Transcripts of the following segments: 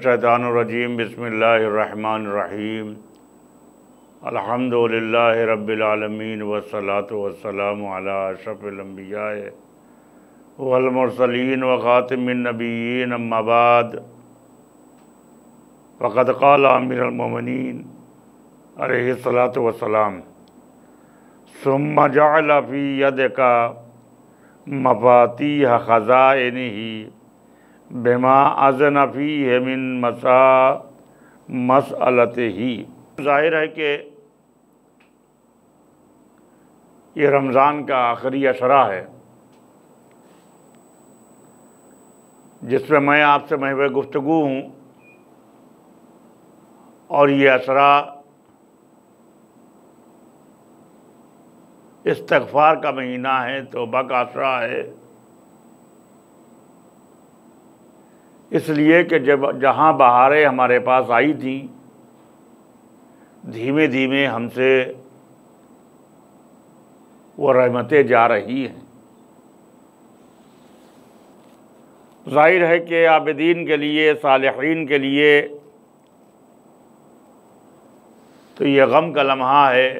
मिनश्शैतानिर्रजीम बिस्मिल्लाहिर्रहमानिर्रहीम अल्हम्दुलिल्लाहि रब्बिल आलमीन वस्सलातु वस्सलामु अला अशरफिल अंबिया वल मुरसलीन व खातिमिन नबिय्यीन अम्मा बाद फ़क़द क़ाल अमीरुल मोमिनीन अलैहिस्सलातु वस्सलाम सुम्मा जअल फ़ी यदिका मफ़ातीह ख़ज़ाइनिही बिमा अज़न फ़ीहि मिन मसअलतिही। ज़ाहिर है कि ये रमज़ान का आखिरी अशरा है जिसमें मैं आपसे महवे गुफ्तगू हूँ, और ये अशरा इस्तिग़फ़ार का महीना है, तौबा का अशरा है। इसलिए कि जब जहाँ बहारें हमारे पास आई थी, धीमे धीमे हमसे वो रहमतें जा रही हैं। ज़ाहिर है कि आबिदीन के लिए, सालिहीन के लिए तो ये गम का लम्हा है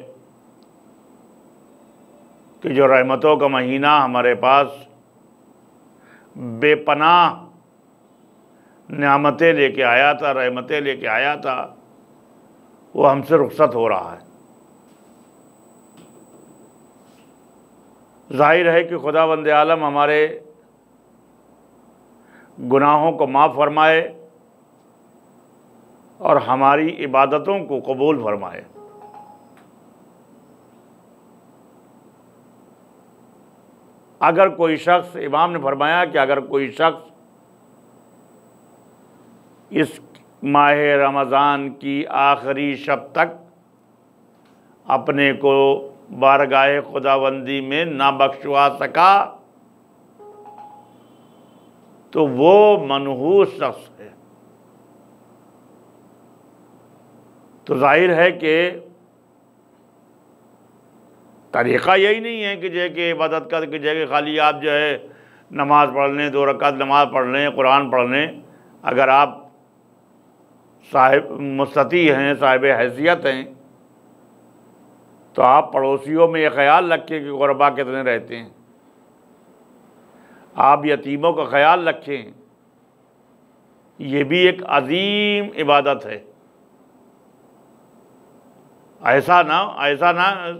कि जो रहमतों का महीना हमारे पास बेपनाह नेमतें लेके आया था, रहमतें लेके आया था, वो हमसे रुखसत हो रहा है। जाहिर है कि खुदावंद आलम हमारे गुनाहों को माफ़ फरमाए और हमारी इबादतों को कबूल फरमाए। अगर कोई शख्स, इमाम ने फरमाया कि अगर कोई शख्स इस माह रमज़ान की आखिरी शब तक अपने को बारगाह खुदावंदी में ना बख्शवा सका तो वो मनहूस शख्स है। तो जाहिर है कि तरीक़ा यही नहीं है कि जय के इबादत का कि जय के खाली आप जो है नमाज़ पढ़ लें, 2 रकात नमाज़ पढ़ लें, कुरान पढ़ लें। अगर आप साहिब मुस्तती हैं, साहिब हैसियत हैं, तो आप पड़ोसियों में ये ख्याल रखें कि गुरबा कितने रहते हैं। आप यतीमों का ख्याल रखें, ये भी एक अजीम इबादत है। ऐसा ना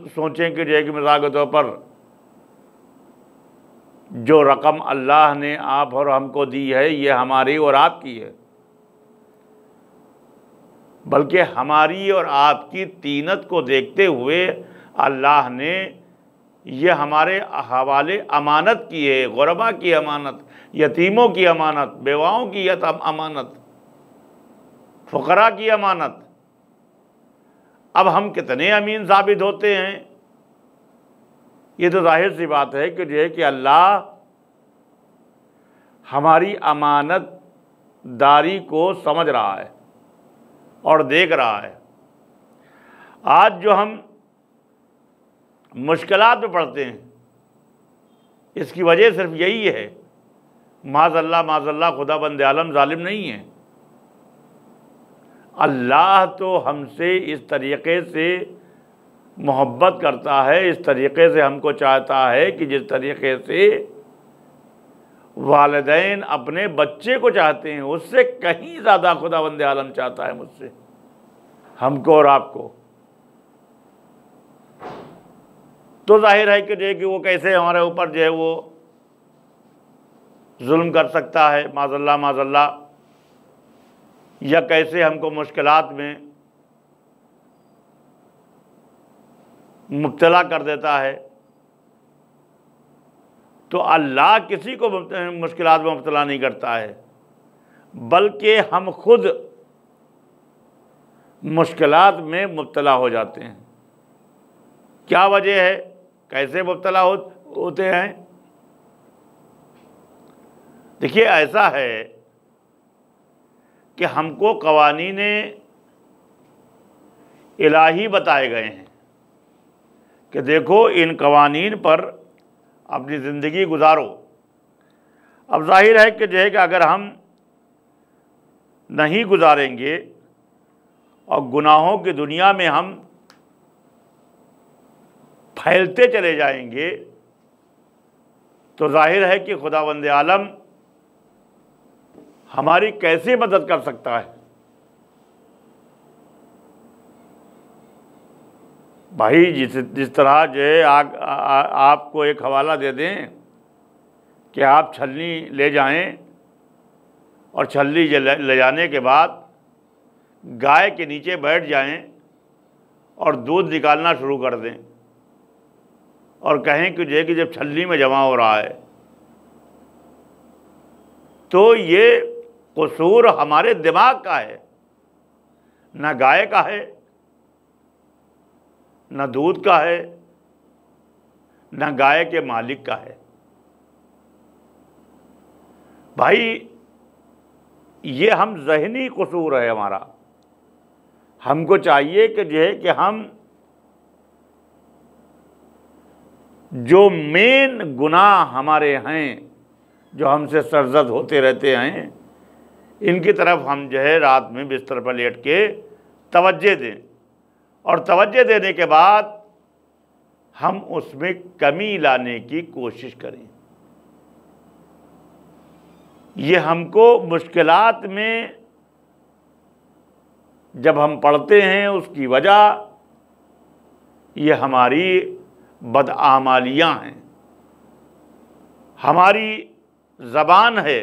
सोचें कि जय की मिसाल के तौर पर जो रकम अल्लाह ने आप और हमको दी है ये हमारी और आपकी है, बल्कि हमारी और आपकी तीनत को देखते हुए अल्लाह ने ये हमारे हवाले अमानत की है। गुरबा की अमानत, यतीमों की अमानत, बेवाओं की अमानत, फ़ुक़रा की अमानत। अब हम कितने अमीन साबित होते हैं, ये तो जाहिर सी बात है कि जो है कि अल्लाह हमारी अमानत दारी को समझ रहा है और देख रहा है। आज जो हम मुश्किलात में पड़ते हैं, इसकी वजह सिर्फ यही है। माज़अल्लाह खुदाबंद आलम जालिम नहीं है। अल्लाह तो हमसे इस तरीक़े से मोहब्बत करता है, इस तरीक़े से हमको चाहता है कि जिस तरीक़े से वालिदैन अपने बच्चे को चाहते हैं, उससे कहीं ज़्यादा खुदावंद आलम चाहता है मुझसे, हमको और आपको। तो जाहिर है कि जो है कि वो कैसे हमारे ऊपर जो है वो जुल्म कर सकता है, माज़अल्लाह, या कैसे हमको मुश्किलात में मुब्तला कर देता है। तो अल्लाह किसी को मुश्किलात में मुब्तला नहीं करता है, बल्कि हम खुद मुश्किलात में मुब्तला हो जाते हैं। क्या वजह है, कैसे मुब्तला होते हैं? देखिए, ऐसा है कि हमको क़वानीने इलाही बताए गए हैं कि देखो इन क़वानीन पर अपनी ज़िंदगी गुजारो। अब जाहिर है कि जो है कि अगर हम नहीं गुजारेंगे और गुनाहों की दुनिया में हम फैलते चले जाएंगे, तो जाहिर है कि खुदावंद आलम हमारी कैसे मदद कर सकता है। भाई जिस तरह जो है आपको एक हवाला दे दें कि आप छलनी ले जाएं और छलनी ले जाने के बाद गाय के नीचे बैठ जाएं और दूध निकालना शुरू कर दें और कहें कि जो है कि जब छलनी में जमा हो रहा है, तो ये कसूर हमारे दिमाग का है, ना गाय का है, ना दूध का है, ना गाय के मालिक का है। भाई ये हम ज़हनी कसूर है हमारा। हमको चाहिए कि जो है कि हम जो मेन गुनाह हमारे हैं, जो हमसे सरजद होते रहते हैं, इनकी तरफ हम जो है रात में बिस्तर पर लेट के तवज्जो दें और तवज्जो देने के बाद हम उसमें कमी लाने की कोशिश करें। ये हमको मुश्किलात में जब हम पढ़ते हैं उसकी वजह ये हमारी बदआमालियाँ हैं, हमारी ज़बान है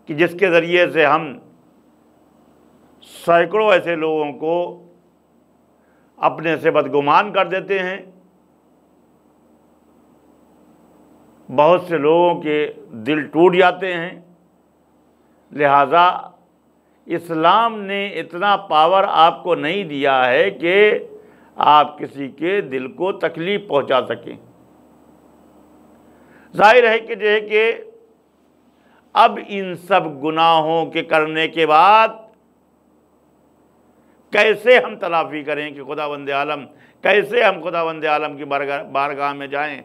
कि जिसके ज़रिए से हम सैकड़ों ऐसे लोगों को अपने से बदगुमान कर देते हैं। बहुत से लोगों के दिल टूट जाते हैं। लिहाजा इस्लाम ने इतना पावर आपको नहीं दिया है कि आप किसी के दिल को तकलीफ़ पहुंचा सकें। जाहिर है कि जो है कि अब इन सब गुनाहों के करने के बाद कैसे हम तलाफ़ी करें कि खुदावंद आलम, कैसे हम खुदावंद आलम की बारगाह में जाएं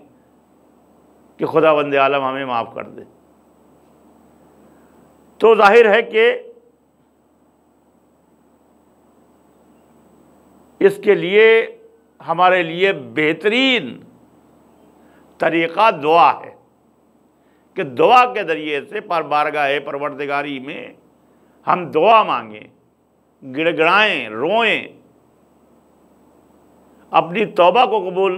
कि खुदावंद आलम हमें माफ़ कर दे। तो जाहिर है कि इसके लिए हमारे लिए बेहतरीन तरीक़ा दुआ है कि दुआ के ज़रिए से बारगाह परवरदिगारी में हम दुआ मांगें, गिड़गिड़ाएं, रोएं, अपनी तौबा को कबूल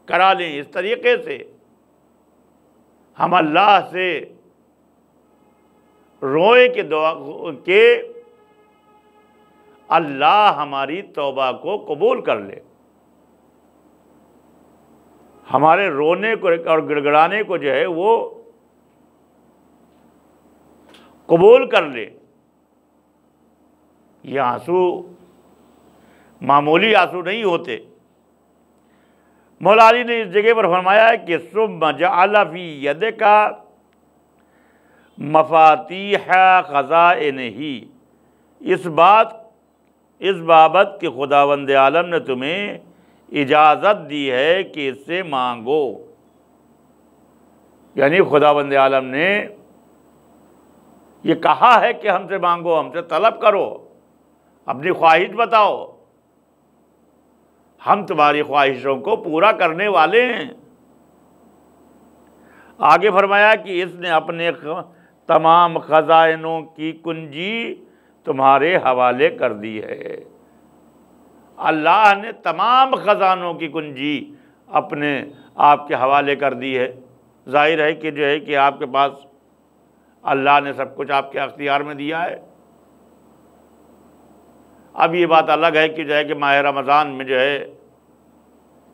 करा लें। इस तरीक़े से हम अल्लाह से रोएं कि दुआ के अल्लाह हमारी तौबा को कबूल कर ले, हमारे रोने को और गिड़गिड़ाने को जो है वो कबूल कर ले। ये आंसू मामूली आंसू नहीं होते। मौला अली ने इस जगह पर फरमाया है कि सुम्मा जअल फी यदिका मफातीह खज़ाइनिही, इस बाबत कि खुदावंद आलम ने तुम्हें इजाज़त दी है कि इससे मांगो। यानी खुदावंद आलम ने ये कहा है कि हमसे मांगो, हमसे तलब करो, अपनी ख्वाहिश बताओ, हम तुम्हारी ख्वाहिशों को पूरा करने वाले हैं। आगे फरमाया कि इसने अपने तमाम खजाइनों की कुंजी तुम्हारे हवाले कर दी है। अल्लाह ने तमाम ख़जानों की कुंजी अपने आपके हवाले कर दी है। जाहिर है कि जो है कि आपके पास अल्लाह ने सब कुछ आपके अख्तियार में दिया है। अब ये बात अलग है कि जो है कि माह रमज़ान में जो है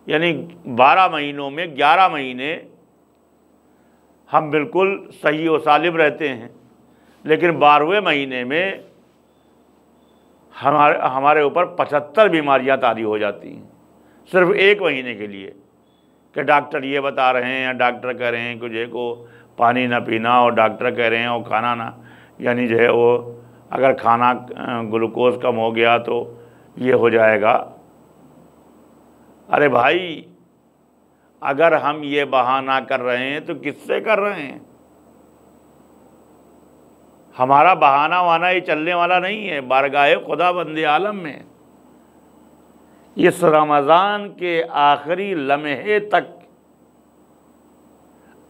यानी 12 महीनों में 11 महीने हम बिल्कुल सही व सालिम रहते हैं, लेकिन 12वें महीने में हमारे ऊपर 75 बीमारियां तारी हो जाती हैं सिर्फ एक महीने के लिए कि डॉक्टर ये बता रहे हैं या डॉक्टर कह रहे हैं कि जो को पानी ना पीना, और डॉक्टर कह रहे हैं वो खाना ना, यानी जो है वो अगर खाना ग्लूकोज कम हो गया तो ये हो जाएगा। अरे भाई, अगर हम ये बहाना कर रहे हैं तो किससे कर रहे हैं? हमारा बहाना वाना ये चलने वाला नहीं है। बारगाह खुदा बंदे आलम में इस रमज़ान के आखिरी लम्हे तक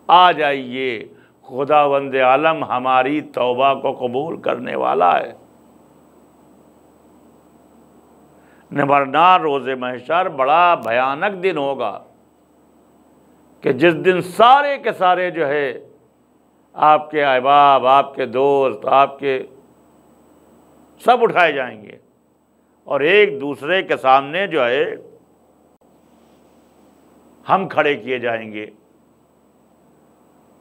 आ जाइए, खुदा बंदे आलम हमारी तौबा को कबूल करने वाला है। वरना रोज़े महशर बड़ा भयानक दिन होगा कि जिस दिन सारे के सारे जो है आपके अहबाब, आपके दोस्त, आपके सब उठाए जाएंगे और एक दूसरे के सामने जो है हम खड़े किए जाएंगे।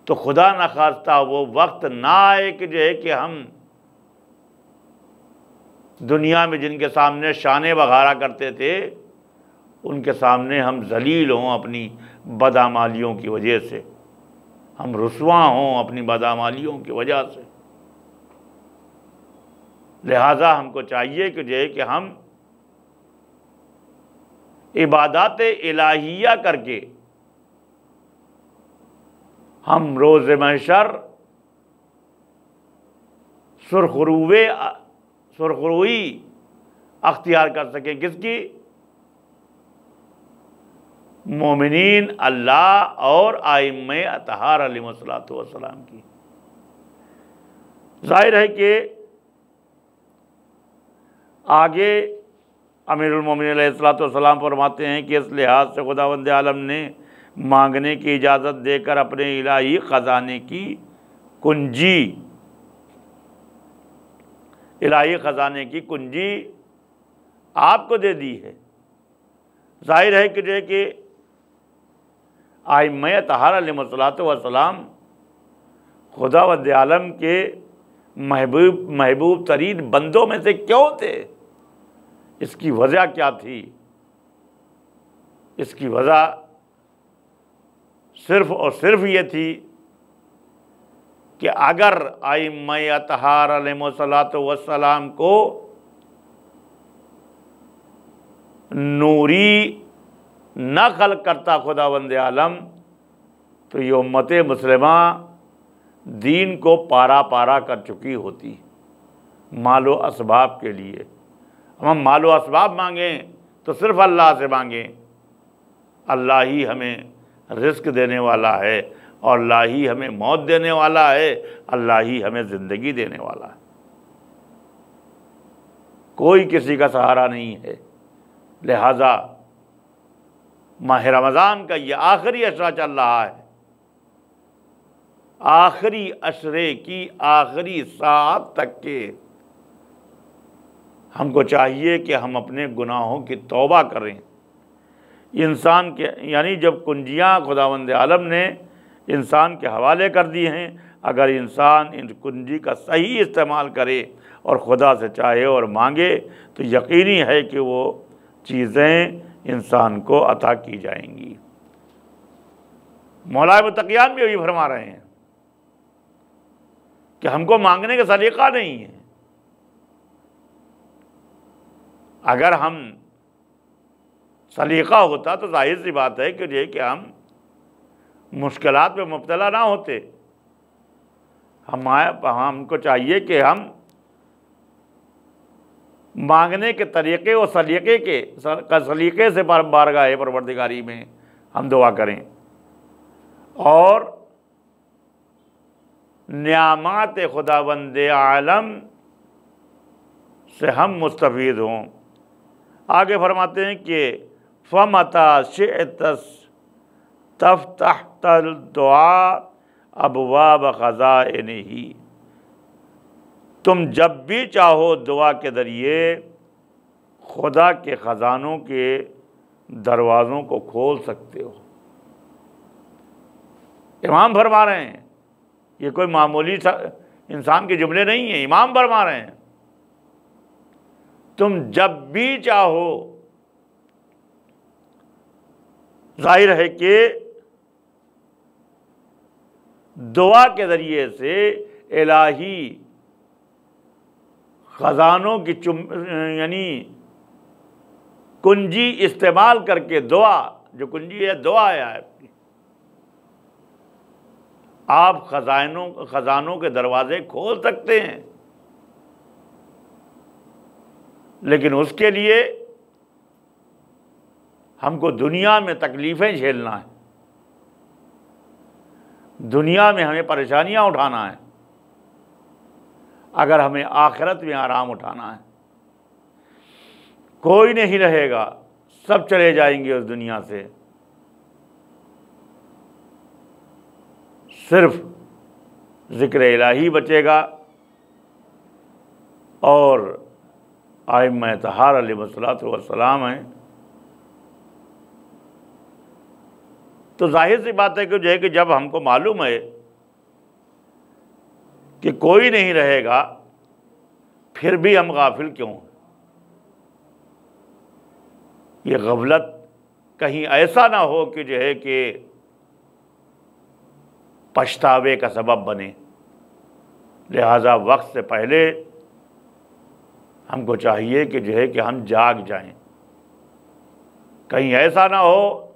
तो खुदा न खास्ता वो वक्त ना आए कि जो है कि हम दुनिया में जिनके सामने शाने वगैरह करते थे उनके सामने हम जलील हों अपनी बदआमालियों की वजह से, हम रुसवा हों अपनी बदआमालियों की वजह से। लिहाजा हमको चाहिए कि जो है कि हम इबादत इलाहिया करके हम रोज़े महशर सुरखरुई अख्तियार कर सकें। किसकी? मोमिनीन अल्लाह और आइम्मे अतहार अलैहिस्सलातु वस्सलाम की। जाहिर है कि आगे अमीरुल मोमिनीन अलैहिस्सलातु वस्सलाम फरमाते हैं कि इस लिहाज से खुदावंद आलम ने मांगने की इजाज़त देकर अपने इलाही ख़जाने की कुंजी, इलाही ख़जाने की कुंजी आपको दे दी है। जाहिर है कि जो है कि आइम्मे तहार अलैहिस्सलातु वस्सलाम खुदावंद आलम के महबूब तरीन बंदों में से क्यों थे? इसकी वजह क्या थी? इसकी वजह सिर्फ़ और सिर्फ ये थी कि अगर आइम्मे अतहार अलैहिस्सलातु वस्सलाम को नूरी न खल्क़ करता खुदावंद आलम तो ये उम्मत मुस्लिमा दीन को पारा पारा कर चुकी होती। मालो असबाब के लिए हम मालो असबाब मांगें तो सिर्फ अल्लाह से मांगें। अल्लाह ही हमें रिस्क देने वाला है और अल्लाह ही हमें मौत देने वाला है, अल्लाह ही हमें ज़िंदगी देने वाला है। कोई किसी का सहारा नहीं है। लिहाजा माह रमज़ान का ये आखिरी अशरा चल रहा है। आखिरी अशरे की आखिरी सात तक के हमको चाहिए कि हम अपने गुनाहों की तौबा करें। इंसान के यानी जब कुंजियाँ खुदावंद आलम ने इंसान के हवाले कर दी हैं, अगर इंसान इन कुंजी का सही इस्तेमाल करे और खुदा से चाहे और मांगे तो यकीनी है कि वो चीज़ें इंसान को अता की जाएंगी। मौला मुत्तक़ियान भी यही फरमा रहे हैं कि हमको मांगने का सलीका नहीं है। अगर हम सलीका होता तो जाहिर सी बात है कि हम मुश्किलात में मुब्तला ना होते। हमको चाहिए कि हम मांगने के तरीक़े और सलीक़े से बारगाह परवरदिगारी में हम दुआ करें और नियामत खुदावंद आलम से हम मुस्तफ़ीद हों। आगे फरमाते हैं कि फ़मता शिअतस तफ़्तह दुआ अबवाब ख़ज़ाइनिही, तुम जब भी चाहो दुआ के ज़रिए खुदा के ख़जानों के दरवाज़ों को खोल सकते हो। इमाम फरमा रहे हैं, ये कोई मामूली इंसान के जुमले नहीं हैं। इमाम फरमा रहे हैं तुम जब भी चाहो, जाहिर है कि दुआ के ज़रिए से इलाही ख़जानों की यानी कुंजी इस्तेमाल करके दुआ, जो कुंजी है दुआ है आपकी, आप खजानों के दरवाजे खोल सकते हैं, लेकिन उसके लिए हमको दुनिया में तकलीफ़ें झेलना है, दुनिया में हमें परेशानियां उठाना है, अगर हमें आखिरत में आराम उठाना है। कोई नहीं रहेगा, सब चले जाएंगे उस दुनिया से, सिर्फ ज़िक्र इलाही बचेगा और आइम्मा तहार अलैहिस्सलातु वस्सलाम हैं। तो जाहिर सी बात है कि जो है कि जब हमको मालूम है कि कोई नहीं रहेगा, फिर भी हम गाफिल क्यों? ये गफलत कहीं ऐसा ना हो कि जो है कि पछतावे का सबब बने। लिहाजा वक्त से पहले हमको चाहिए कि जो है कि हम जाग जाएं, कहीं ऐसा ना हो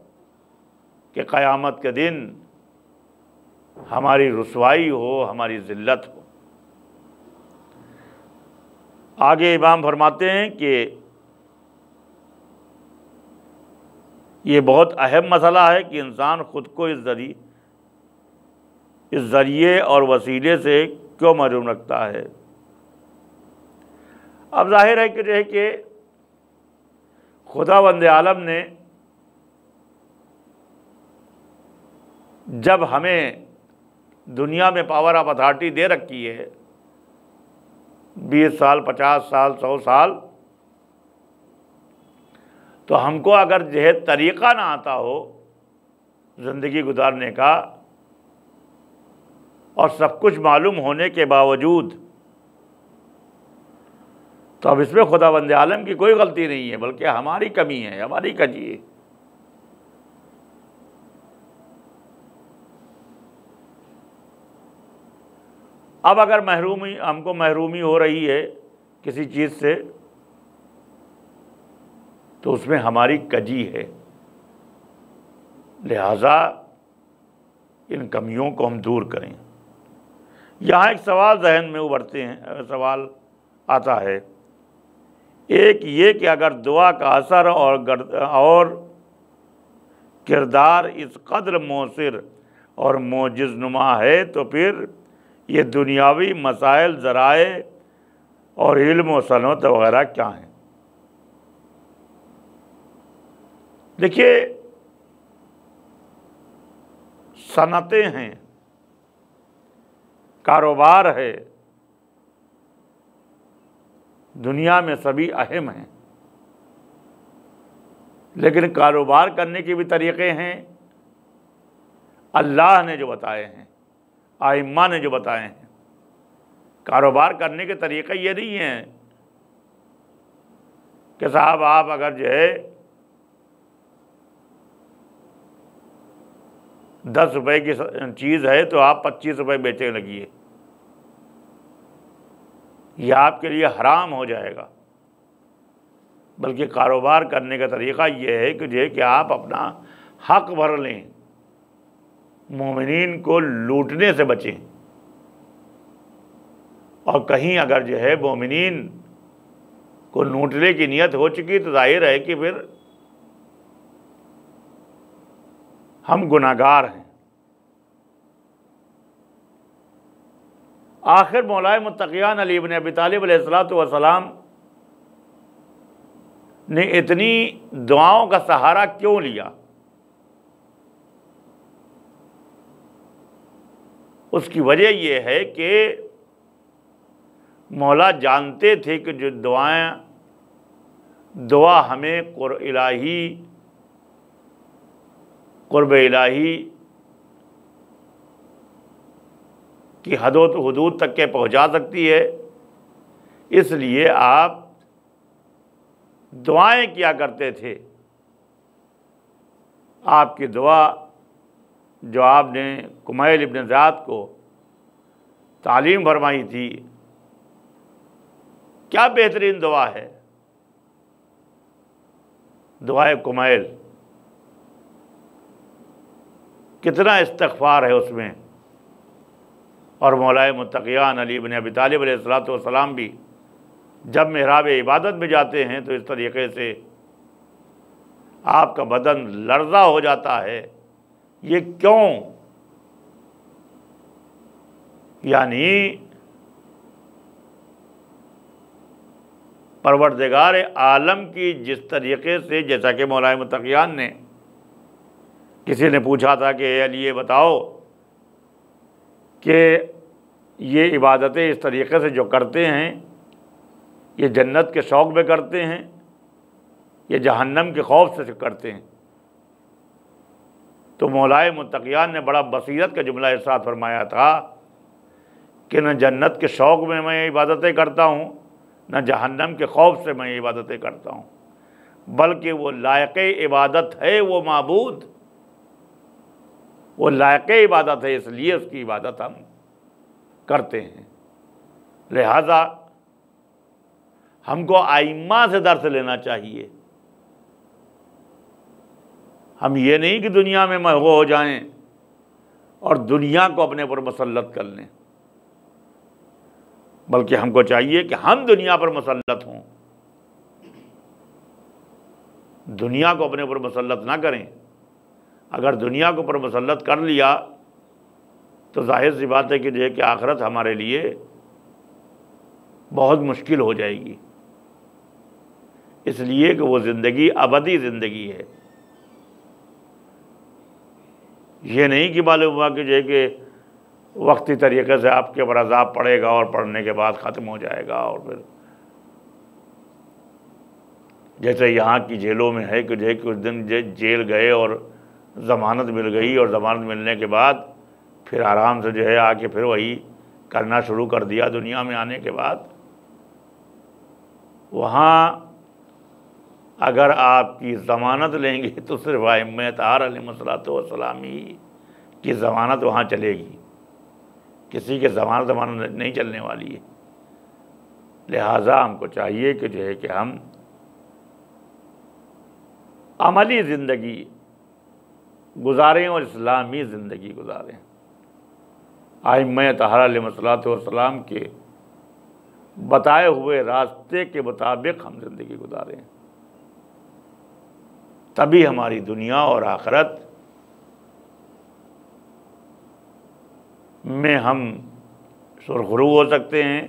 कि क़यामत के दिन हमारी रुसवाई हो, हमारी ज़िल्लत हो। आगे इमाम फरमाते हैं कि ये बहुत अहम मसला है कि इंसान ख़ुद को इस ज़रिए और वसीले से क्यों महरूम रखता है। अब जाहिर है कि जो है कि खुदावंद आलम ने जब हमें दुनिया में पावर ऑफ अथॉरिटी दे रखी है, 20 साल, 50 साल, 100 साल, तो हमको अगर जो है तरीक़ा ना आता हो ज़िंदगी गुजारने का, और सब कुछ मालूम होने के बावजूद, तो अब इसमें खुदावंद आलम की कोई गलती नहीं है, बल्कि हमारी कमी है, हमारी कजी है। अब अगर हमको महरूमी हो रही है किसी चीज़ से, तो उसमें हमारी कजी है। लिहाजा इन कमियों को हम दूर करें। यहाँ एक सवाल जहन में उभरते हैं, सवाल आता है, एक ये कि अगर दुआ का असर और किरदार इस कदर मौसिर और मोजिज़नुमा है, तो फिर ये दुनियावी मसाइल, ज़राए और इल्म व सनअत वगैरह क्या हैं? देखिए, सनतें हैं, कारोबार है, दुनिया में सभी अहम हैं, लेकिन कारोबार करने के भी तरीक़े हैं अल्लाह ने जो बताए हैं, आइम्मा ने जो बताए हैं। कारोबार करने के तरीक़े ये नहीं हैं कि साहब आप अगर जो है 10 रुपए की चीज़ है तो आप 25 रुपए बेचने लगिए, यह आपके लिए हराम हो जाएगा। बल्कि कारोबार करने का तरीक़ा यह है कि जो है कि आप अपना हक़ भर लें, मोमिनीन को लूटने से बचें। और कहीं अगर जो है मोमिनीन को लूटने की नीयत हो चुकी, तो जाहिर है कि फिर हम गुनाहगार हैं। आखिर मौलाए मुत्तक़ियान अली इब्न अबी तालिब अलैहिस्सलातु वस्सलाम ने इतनी दुआओं का सहारा क्यों लिया? उसकी वजह यह है कि मौला जानते थे कि जो दुआ हमें क़ुर्ब इलाही की हदूद तक के पहुँचा सकती है। इसलिए आप दुआएं किया करते थे। आपकी दुआ जो आपने कुमैल इब्न ज़ाद को तालीम फरमाई थी, क्या बेहतरीन दुआ है दुआए कुमैल, कितना इस्तग़फ़ार है उसमें। और मौलाए मुत्तक़ियान अली इब्न अबी तालिब अलैहिस्सलातु वस्सलाम भी जब मेहराब इबादत में जाते हैं तो इस तरीक़े से आपका बदन लर्ज़ा हो जाता है। ये क्यों? यानी परवरदिगार आलम की जिस तरीक़े से, जैसा कि मौलाए मुत्तक़ियान ने, किसी ने पूछा था कि अली ये बताओ कि ये इबादतें इस तरीक़े से जो करते हैं ये जन्नत के शौक़ में करते हैं या जहन्नम के खौफ से करते हैं? तो मौलाए मुत्तक़ियान ने बड़ा बसीरत का जुमला इरशाद फरमाया था कि न जन्नत के शौक़ में मैं इबादतें करता हूँ, न जहन्नम के खौफ से मैं इबादतें करता हूँ, बल्कि वो लायक इबादत है, वो माबूद, वो लायक इबादत है, इसलिए उसकी इबादत हम करते हैं। लिहाजा हमको आइम्मा से दर्स लेना चाहिए। हम ये नहीं कि दुनिया में महबूब हो जाएं और दुनिया को अपने पर मुसल्लत कर लें, बल्कि हमको चाहिए कि हम दुनिया पर मुसल्लत हों, दुनिया को अपने पर मुसल्लत ना करें। अगर दुनिया को पर मुसल्लत कर लिया तो जाहिर सी बात है कि जो है कि आखिरत हमारे लिए बहुत मुश्किल हो जाएगी, इसलिए कि वो ज़िंदगी अबदी ज़िंदगी है। ये नहीं कि मालूम हुआ कि जो है कि वक्ती तरीक़े से आपके ऊपर अज़ाब पड़ेगा और पढ़ने के बाद ख़त्म हो जाएगा, और फिर जैसे यहाँ की जेलों में है कि जो है कुछ दिन जेल गए और ज़मानत मिल गई, और ज़मानत मिलने के बाद फिर आराम से जो है आके फिर वही करना शुरू कर दिया दुनिया में आने के बाद। वहाँ अगर आपकी ज़मानत लेंगे तो सिर्फ आइम्मा ताहर अलैहिस्सलातु वस्सलाम ही की ज़मानत वहाँ चलेगी, किसी के ज़मानत नहीं चलने वाली है। लिहाजा हमको चाहिए कि जो है कि हम अमली ज़िंदगी गुजारें और इस्लामी ज़िंदगी गुजारें। आइम्मा ताहरा अलैहिस्सलातु वस्सलाम के बताए हुए रास्ते के मुताबिक हम ज़िंदगी गुजारें, तभी हमारी दुनिया और आखिरत में हम सुरखरू हो सकते हैं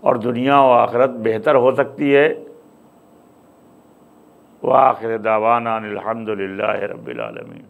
और दुनिया और आखिरत बेहतर हो सकती है। व आखिर दावाना अनिल हम्दुलिल्लाहि रब्बिल आलमीन।